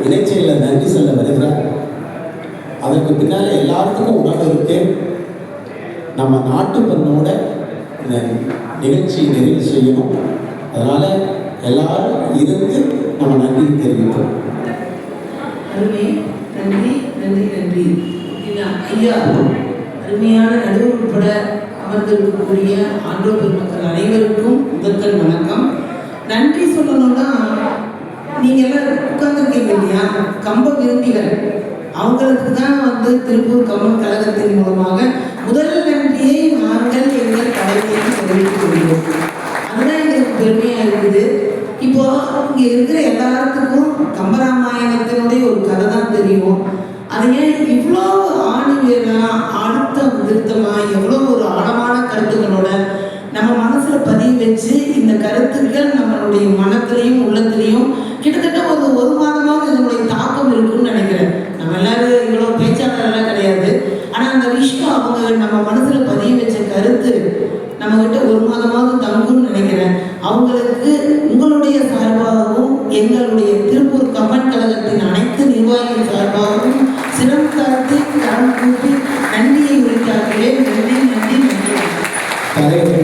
இடைச்செயலில் நன்றி சொல்ல வருகிறார். அதற்கு பின்னால் எல்லாத்துக்கும் உணவு இருக்கு. நம்ம நாட்டு பெண்ணோட இந்த நிகழ்ச்சி நிறைவு செய்யணும். அதனால எல்லாரும் இருந்து நம்ம நன்றி தெரிவிப்போம். அருமை, நன்றி நன்றி நன்றி. ஐயா அருமையான நடுவர் உட்பட அமர்ந்திருக்கக்கூடிய ஆண்டோர் பெருமக்கள் அனைவருக்கும் முதற்கண் வணக்கம். நன்றி சொல்லணும்னா நீங்க எல்லாம் உட்கார்ந்துருக்கீங்க இல்லையா, கம்ப விரும்பிகள், அவங்களுக்கு தான் திருப்பூர் கம்பம் கழகத்தின் மூலமாக முதல் நன்றியை நாங்கள் எங்கள் தலைமையை தெரிவித்துக் கொள்கிறோம். அதுதான் எங்களுக்கு பெருமையா இருக்குது. இப்போ இங்க இருக்கிற எல்லாத்துக்கும் கம்பராமாயணத்தினுடைய ஒரு கதை தான் தெரியும். அதை ஏன் இவ்வளோ ஆணிவேரா அழுத்தம் திருத்தமா எவ்வளோ ஒரு ஆழமான கருத்துக்களோட நம்ம மனசுல பதிய வச்சு இந்த கருத்துக்கள் நம்மளுடைய மனத்திலையும் உள்ளத்திலையும் கிட்டத்தட்ட ஒரு மாதமாக இதனுடைய தாக்கம் இருக்குன்னு நினைக்கிறேன். நம்ம எல்லாரும் இவ்வளோ பேச்சாளர்கள்லாம் கிடையாது. ஆனால் அந்த விஷயம் அவங்க நம்ம மனசுல பதிய வச்ச கருத்து நம்ம கிட்ட ஒரு மாதமாவது தங்கும்னு நினைக்கிறேன். அவங்களுக்கு உங்களுடைய சார்பாகவும் எங்களுடைய திருப்பூர் கம்பன் கழகத்தின் அனைத்து நிர்வாகிகள் சார்பாகவும் சிறப்பு கருத்து கரம் கூப்பி நன்றியை உரைத்தார்களே. நன்றி நன்றி நன்றி.